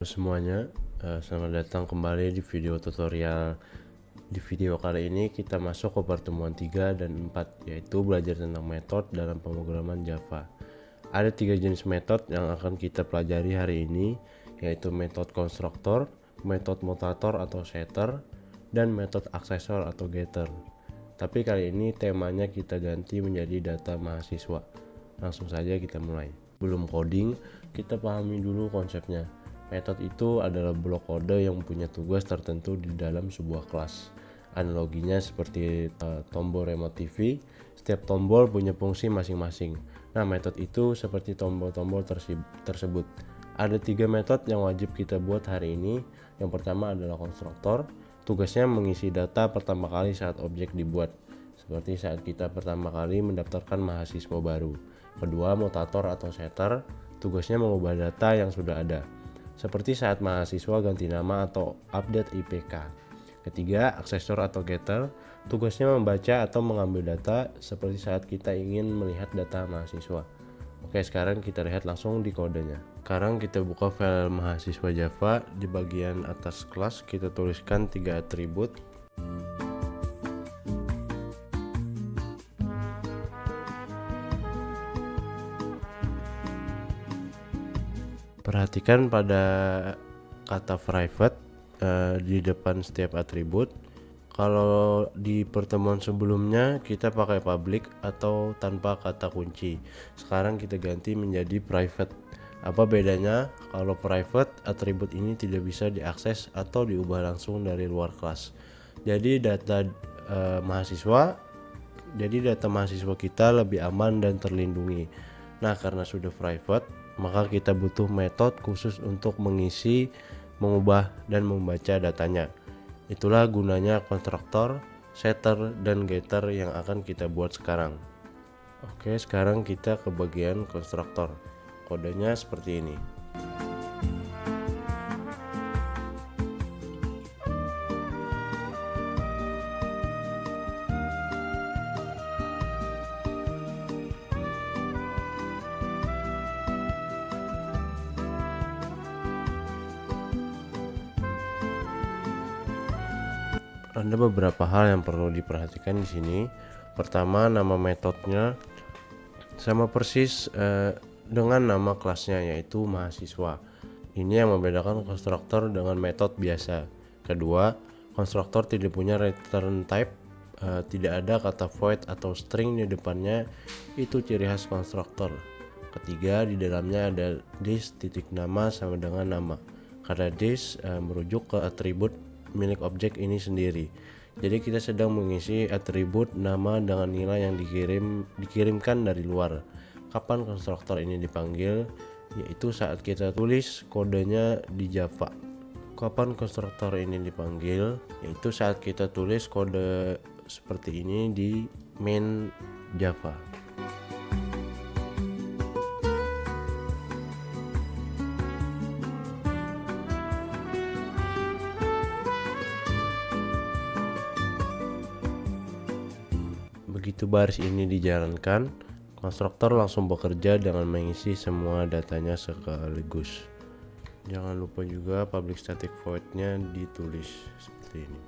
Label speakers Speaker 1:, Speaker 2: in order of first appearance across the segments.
Speaker 1: Semuanya, selamat datang kembali di video tutorial. Di video kali ini kita masuk ke pertemuan 3 dan 4, yaitu belajar tentang metode dalam pemrograman Java. Ada 3 jenis metode yang akan kita pelajari hari ini, yaitu metode konstruktor, metode mutator atau setter, dan metode aksesor atau getter. Tapi kali ini temanya kita ganti menjadi data mahasiswa. Langsung saja kita mulai. Belum coding, kita pahami dulu konsepnya. Metode itu adalah blok kode yang punya tugas tertentu di dalam sebuah kelas. Analoginya seperti tombol remote TV, setiap tombol punya fungsi masing-masing. Nah, metode itu seperti tombol-tombol tersebut. Ada 3 metode yang wajib kita buat hari ini. Yang pertama adalah konstruktor. Tugasnya mengisi data pertama kali saat objek dibuat, seperti saat kita pertama kali mendaftarkan mahasiswa baru. Kedua, mutator atau setter. Tugasnya mengubah data yang sudah ada, seperti saat mahasiswa ganti nama atau update IPK. Ketiga, aksesor atau getter. Tugasnya membaca atau mengambil data, seperti saat kita ingin melihat data mahasiswa. Oke, sekarang kita lihat langsung di kodenya. Sekarang kita buka file mahasiswa Java. Di bagian atas kelas kita tuliskan 3 atribut. Perhatikan pada kata private di depan setiap atribut. Kalau di pertemuan sebelumnya kita pakai public atau tanpa kata kunci. Sekarang kita ganti menjadi private. Apa bedanya? Kalau private, atribut ini tidak bisa diakses atau diubah langsung dari luar kelas. Jadi data mahasiswa kita lebih aman dan terlindungi. Nah, karena sudah private, maka kita butuh metode khusus untuk mengisi, mengubah, dan membaca datanya. Itulah gunanya konstruktor, setter, dan getter yang akan kita buat sekarang. Oke, sekarang kita ke bagian konstruktor. Kodenya seperti ini. Ada beberapa hal yang perlu diperhatikan di sini. Pertama, nama metodenya sama persis dengan nama kelasnya, yaitu mahasiswa. Ini yang membedakan konstruktor dengan metode biasa. Kedua, konstruktor tidak punya return type, tidak ada kata void atau string di depannya. Itu ciri khas konstruktor. Ketiga, di dalamnya ada this titik nama sama dengan nama. Karena this merujuk ke atribut milik objek ini sendiri. Jadi kita sedang mengisi atribut nama dengan nilai yang dikirimkan dari luar. Kapan konstruktor ini dipanggil? Yaitu saat kita tulis kodenya di Java. Kapan konstruktor ini dipanggil? Yaitu saat kita tulis kode seperti ini di main Java. Begitu baris ini dijalankan, konstruktor langsung bekerja dengan mengisi semua datanya sekaligus. Jangan lupa juga public static void-nya ditulis seperti ini.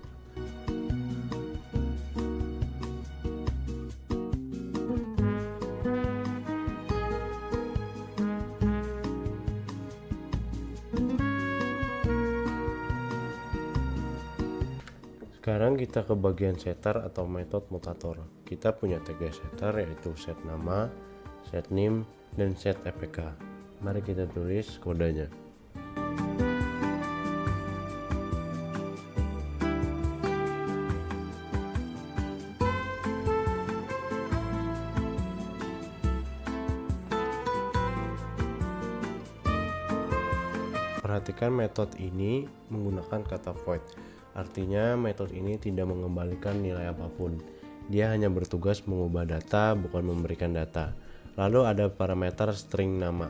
Speaker 1: Sekarang kita ke bagian setter atau metode mutator. Kita punya 3 setter, yaitu set nama, set name, dan set APK. Mari kita tulis kodenya. Perhatikan metode ini menggunakan kata void. Artinya metode ini tidak mengembalikan nilai apapun. Dia hanya bertugas mengubah data, bukan memberikan data. Lalu ada parameter string nama.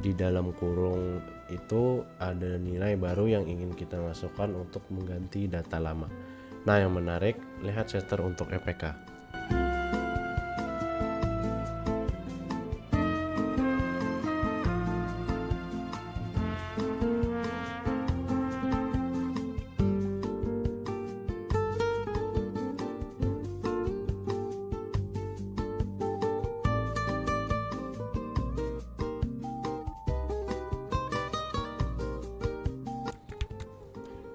Speaker 1: Di dalam kurung itu ada nilai baru yang ingin kita masukkan untuk mengganti data lama. Nah, yang menarik, lihat setter untuk EPK.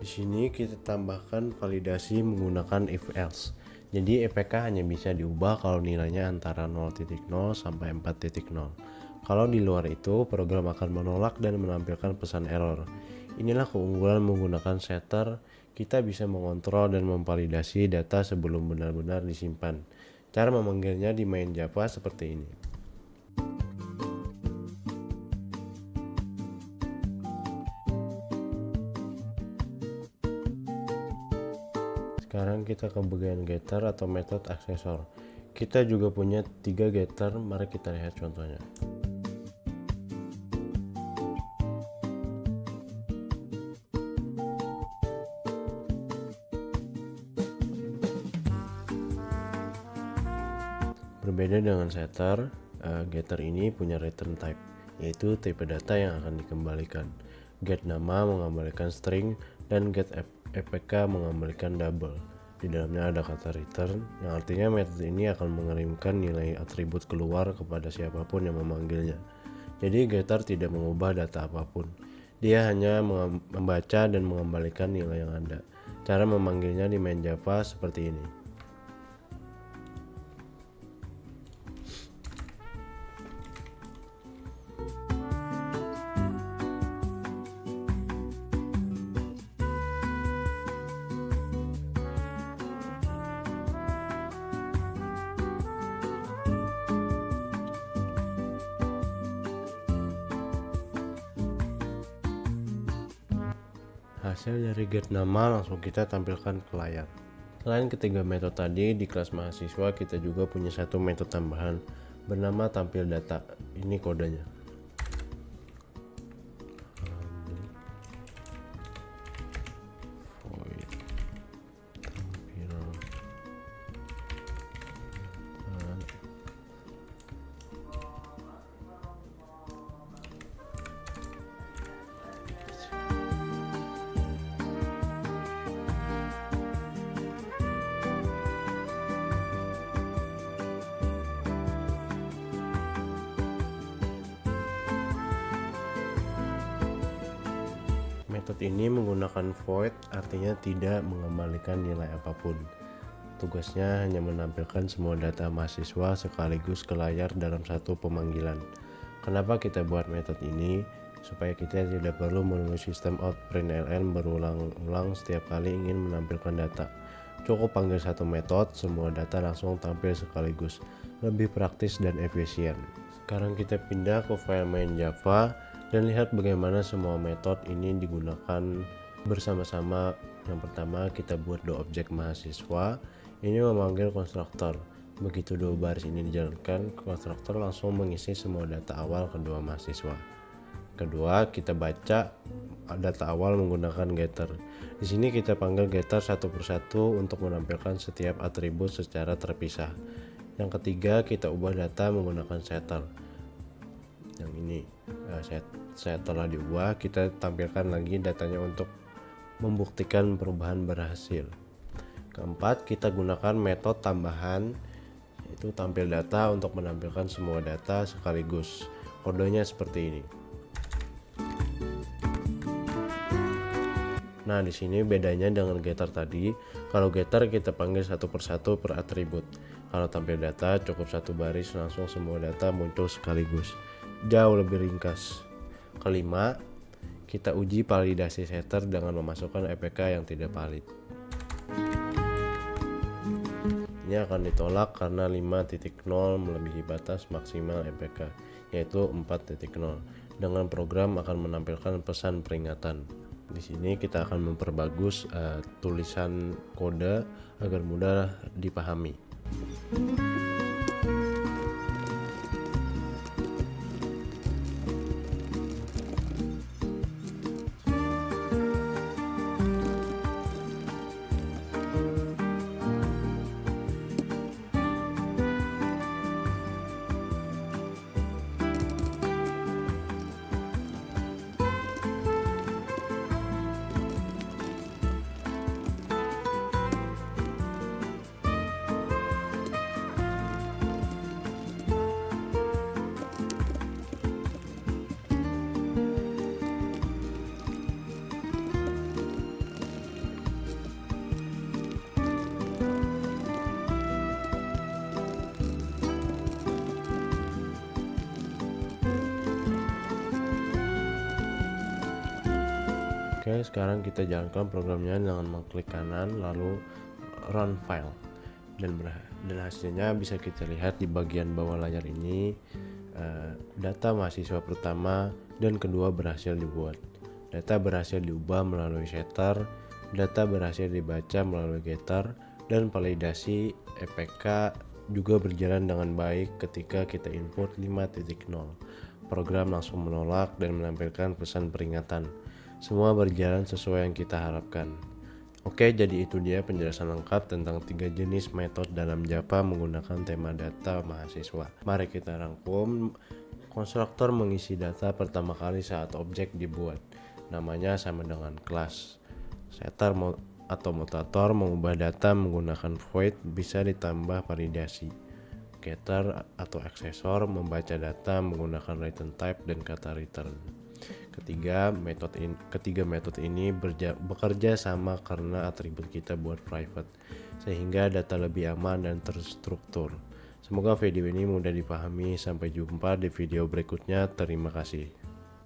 Speaker 1: Di sini kita tambahkan validasi menggunakan if else. Jadi EPK hanya bisa diubah kalau nilainya antara 0.0 sampai 4.0. Kalau di luar itu, program akan menolak dan menampilkan pesan error. Inilah keunggulan menggunakan setter, kita bisa mengontrol dan memvalidasi data sebelum benar-benar disimpan. Cara memanggilnya di main Java seperti ini. Sekarang kita ke bagian getter atau metode aksesor. Kita juga punya 3 getter, mari kita lihat contohnya. Berbeda dengan setter, getter ini punya return type, yaitu tipe data yang akan dikembalikan. Get nama mengembalikan string dan get EPK mengembalikan double. Di dalamnya ada kata return, yang artinya metode ini akan mengirimkan nilai atribut keluar kepada siapapun yang memanggilnya. Jadi getter tidak mengubah data apapun, dia hanya membaca dan mengembalikan nilai yang ada. Cara memanggilnya di main Java seperti ini. Hasil dari get nama langsung kita tampilkan ke layar. Selain ketiga metode tadi, di kelas mahasiswa kita juga punya satu metode tambahan bernama tampil data. Ini kodenya. Metode ini menggunakan void, artinya tidak mengembalikan nilai apapun. Tugasnya hanya menampilkan semua data mahasiswa sekaligus ke layar dalam satu pemanggilan. Kenapa kita buat metode ini? Supaya kita tidak perlu menulis sistem out println berulang-ulang setiap kali ingin menampilkan data. Cukup panggil satu metode, semua data langsung tampil sekaligus. Lebih praktis dan efisien. Sekarang kita pindah ke file main Java dan lihat bagaimana semua metode ini digunakan bersama-sama. Yang pertama, kita buat dua objek mahasiswa. Ini memanggil konstruktor. Begitu dua baris ini dijalankan, konstruktor langsung mengisi semua data awal kedua mahasiswa. Kedua, kita baca data awal menggunakan getter. Di sini kita panggil getter satu persatu untuk menampilkan setiap atribut secara terpisah. Yang ketiga, kita ubah data menggunakan setter. Yang ini setelah diubah, kita tampilkan lagi datanya untuk membuktikan perubahan berhasil. Keempat, kita gunakan metode tambahan, yaitu tampil data untuk menampilkan semua data sekaligus. Kodenya seperti ini. Nah, di sini bedanya dengan getter tadi. Kalau getter kita panggil satu persatu per atribut. Kalau tampil data cukup satu baris langsung semua data muncul sekaligus. Jauh lebih ringkas. Kelima, kita uji validasi setter dengan memasukkan EPK yang tidak valid. Ini akan ditolak karena 5.0 melebihi batas maksimal EPK, yaitu 4.0. Dengan program akan menampilkan pesan peringatan. Di sini kita akan memperbagus tulisan kode agar mudah dipahami. Oke, sekarang kita jalankan programnya dengan mengklik kanan lalu run file, dan hasilnya bisa kita lihat di bagian bawah layar ini. Data mahasiswa pertama dan kedua berhasil dibuat, data berhasil diubah melalui setter, data berhasil dibaca melalui getter, dan validasi EPK juga berjalan dengan baik ketika kita input 5.0. Program langsung menolak dan menampilkan pesan peringatan. Semua berjalan sesuai yang kita harapkan. Oke, jadi itu dia penjelasan lengkap tentang 3 jenis metode dalam Java menggunakan tema data mahasiswa. Mari kita rangkum. Konstruktor mengisi data pertama kali saat objek dibuat. Namanya sama dengan kelas. Setter atau mutator mengubah data menggunakan void, bisa ditambah validasi. Getter atau aksesor membaca data menggunakan return type dan kata return. Ketiga metode ini bekerja sama karena atribut kita buat private, sehingga data lebih aman dan terstruktur. Semoga video ini mudah dipahami. Sampai jumpa di video berikutnya. Terima kasih.